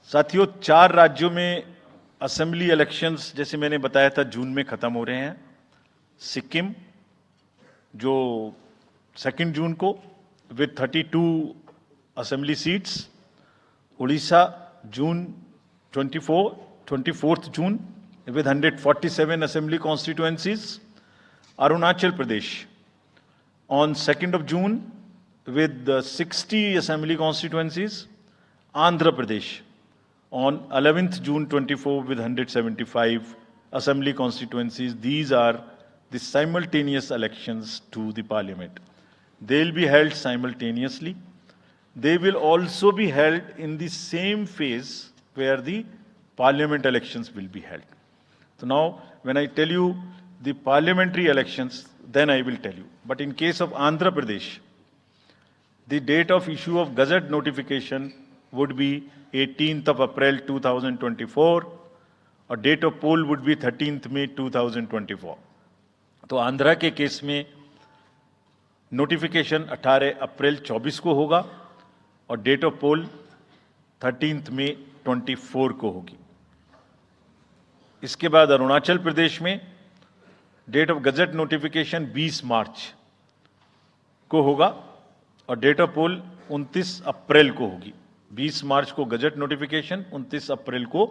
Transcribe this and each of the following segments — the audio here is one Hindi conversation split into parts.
साथियों, 4 राज्यों में असेंबली इलेक्शंस जैसे मैंने बताया था जून में खत्म हो रहे हैं। सिक्किम जो 2 जून को with 32 assembly seats, Orissa June 24th June with 147 assembly constituencies, Arunachal Pradesh on 2nd of June with 60 assembly constituencies, Andhra Pradesh on 11th June 24 with 175 assembly constituencies. These are the simultaneous elections to the parliament. They will be held simultaneously. They will also be held in the same phase where the parliament elections will be held. So now, when I tell you the parliamentary elections, then I will tell you. But in case of Andhra Pradesh, the date of issue of Gazette notification would be 18th of April 2024, और date of poll would be 13th May 2024. तो आंध्रा के केस में नोटिफिकेशन 18 अप्रैल 24 को होगा और date of pole 13th May 24 को होगी। इसके बाद अरुणाचल प्रदेश में डेट ऑफ गजट नोटिफिकेशन 20 मार्च को होगा और डेट ऑफ पोल 29 अप्रैल को होगी। 20 मार्च को गजट नोटिफिकेशन, 29 अप्रैल को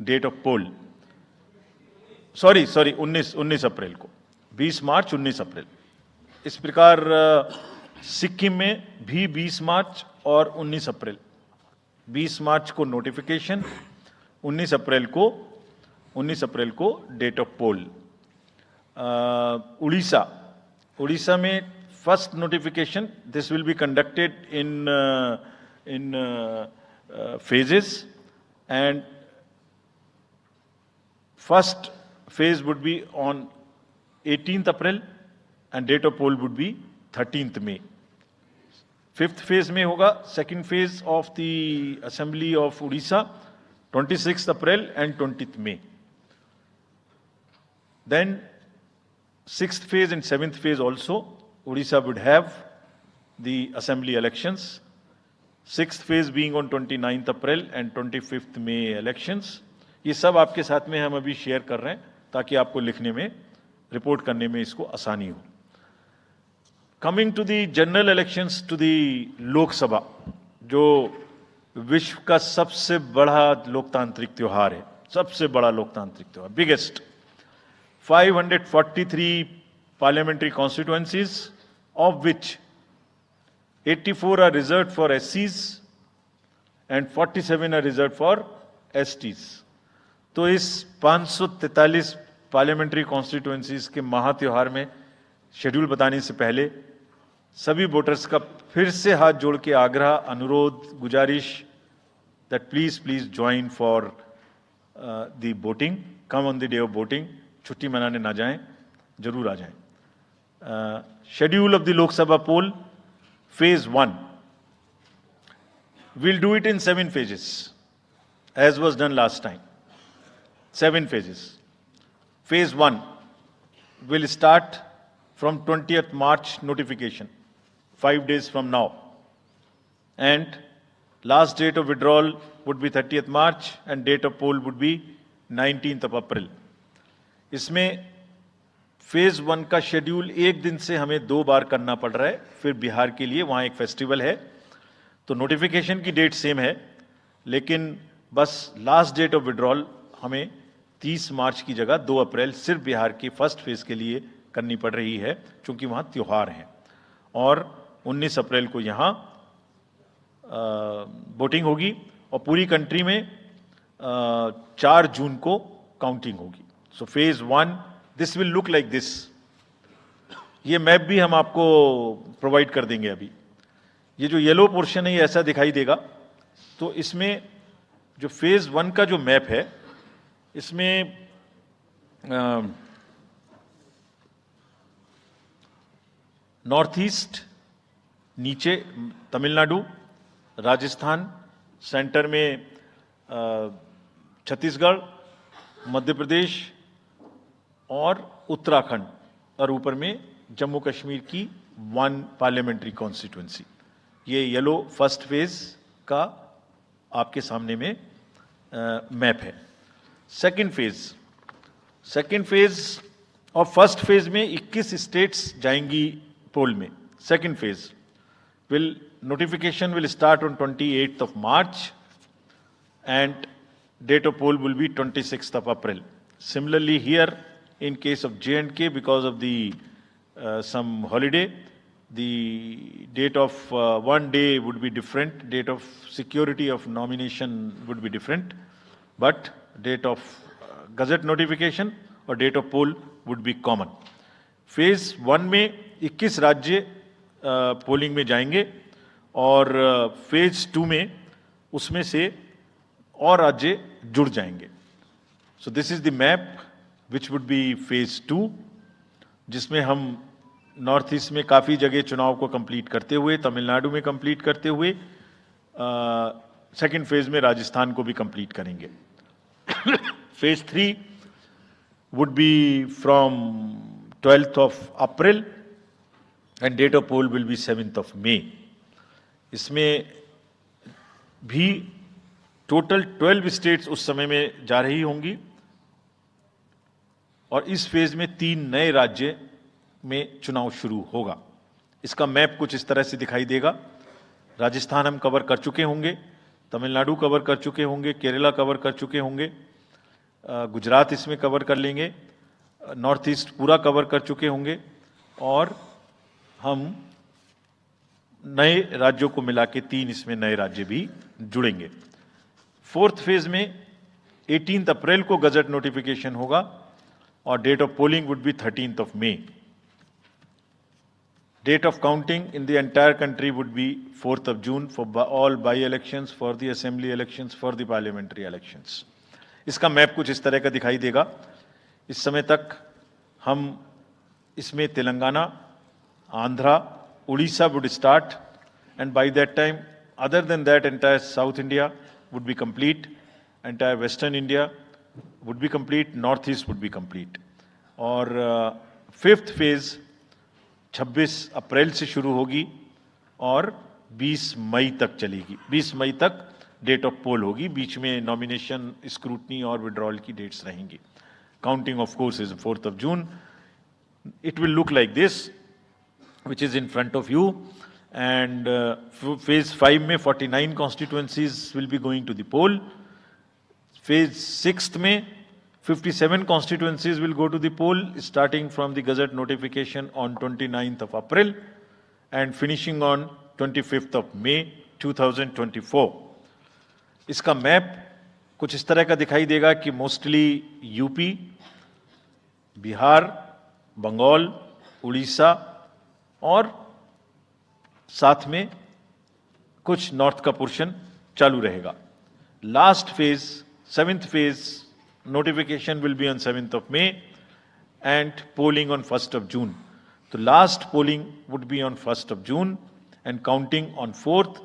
डेट ऑफ पोल। सॉरी 19 अप्रैल को, 20 मार्च 19 अप्रैल। इस प्रकार सिक्किम में भी 20 मार्च और 19 अप्रैल, 20 मार्च को नोटिफिकेशन, 19 अप्रैल को डेट ऑफ पोल। उड़ीसा में first notification, this will be conducted in phases, and first phase would be on 18th April and date of poll would be 13th May. 5th phase में होगा second phase of the Assembly of Odisha, 26th April and 20th May. Then 6th phase and 7th phase also, Odisha would have the assembly elections. 6th phase being on 29th April and 25th May elections. ये सब आपके साथ में हम अभी शेयर कर रहे हैं ताकि आपको लिखने में, रिपोर्ट करने में इसको आसानी हो। Coming to the general elections to the Lok Sabha, जो विश्व का सबसे बड़ा लोकतांत्रिक त्योहार है, सबसे बड़ा लोकतांत्रिक त्योहार, biggest. 543 parliamentary constituencies, of which 84 are reserved for SCs and 47 are reserved for STs. तो इस 543 पार्लियामेंट्री कॉन्स्टिट्यूएंसीज के महात्योहार में शेड्यूल बताने से पहले सभी वोटर्स का फिर से हाथ जोड़ के आग्रह, अनुरोध, गुजारिश that please join for the voting, come on the day of voting. छुट्टी मनाने ना जाएं, जरूर आ जाएं। Schedule of the Lok Sabha poll, phase 1, we'll do it in 7 phases as was done last time. 7 phases. Phase 1 will start from 20th March notification, 5 days from now, and last date of withdrawal would be 30th March and date of poll would be 19th of April. इसमें फेज 1 का शेड्यूल एक दिन से हमें 2 बार करना पड़ रहा है। फिर बिहार के लिए वहां एक फेस्टिवल है, तो नोटिफिकेशन की डेट सेम है, लेकिन बस लास्ट डेट ऑफ विड्रॉल हमें 30 मार्च की जगह 2 अप्रैल सिर्फ बिहार की फर्स्ट फेज के लिए करनी पड़ रही है, क्योंकि वहां त्योहार है। और 19 अप्रैल को यहां वोटिंग होगी और पूरी कंट्री में 4 जून को काउंटिंग होगी। So phase 1, this will look like this. ये मैप भी हम आपको प्रोवाइड कर देंगे अभी। ये जो येलो पोर्शन है ये ऐसा दिखाई देगा। तो इसमें जो फेज 1 का जो मैप है, इसमें नॉर्थ ईस्ट नीचे तमिलनाडु, राजस्थान, सेंटर में छत्तीसगढ़, मध्य प्रदेश और उत्तराखंड, और ऊपर में जम्मू कश्मीर की 1 पार्लियामेंट्री कॉन्स्टिट्यूएंसी। ये येलो फर्स्ट फेज का आपके सामने में मैप है। सेकंड फेज और फर्स्ट फेज में 21 स्टेट्स जाएंगी पोल में। Second phase notification will start on 28th of March and date of poll will be 26th of April. Similarly here in case of J&K, because of the some holiday, the date of one day would be different, date of security of nomination would be different, but date of gazette notification और date of poll would be common. Phase 1 में 21 राज्य पोलिंग में जाएंगे और फेज 2 में उसमें से और राज्य जुड़ जाएंगे। So this is the map which would be phase 2, जिसमें हम नॉर्थ ईस्ट में काफ़ी जगह चुनाव को कंप्लीट करते हुए, तमिलनाडु में कंप्लीट करते हुए सेकेंड फेज में राजस्थान को भी कंप्लीट करेंगे। Phase 3 would be from 12th of April and date of poll will be 7th of May. इसमें भी टोटल 12 स्टेट्स उस समय में जा रही होंगी और इस फेज में 3 नए राज्य में चुनाव शुरू होगा। इसका मैप कुछ इस तरह से दिखाई देगा। राजस्थान हम कवर कर चुके होंगे, तमिलनाडु कवर कर चुके होंगे, केरला कवर कर चुके होंगे, गुजरात इसमें कवर कर लेंगे, नॉर्थ ईस्ट पूरा कवर कर चुके होंगे और हम नए राज्यों को मिला के 3 इसमें नए राज्य भी जुड़ेंगे। फोर्थ फेज में 18 अप्रैल को गजट नोटिफिकेशन होगा और date of polling would be 13th of May. Date of counting in the entire country would be 4th of June for all by-elections, for the assembly elections, for the parliamentary elections. इसका मैप कुछ इस तरह का दिखाई देगा। इस समय तक हम इसमें Telangana, Andhra, Orissa would start and by that time other than that entire south India would be complete, entire western India would be complete, north east would be complete. और फिफ्थ फेज 26 अप्रैल से शुरू होगी और 20 मई तक चलेगी। 20 मई तक डेट ऑफ पोल होगी, बीच में नॉमिनेशन, स्क्रूटनी और विड्रॉल की डेट्स रहेंगी। Counting of course is 4th of June. It will look like this, which is in front of you. And phase 5 में 49 constituencies will be going to the poll. Phase 6 में 57 constituencies will go to the poll, starting from the gazette notification on 29th of April and finishing on 25th of May 2024. इसका मैप कुछ इस तरह का दिखाई देगा कि मोस्टली यूपी, बिहार, बंगाल, उड़ीसा और साथ में कुछ नॉर्थ का पोर्शन चालू रहेगा। Last phase 7th phase notification will be on 7th of May and polling on 1st of June. तो last polling would be on 1st of June and counting on 4th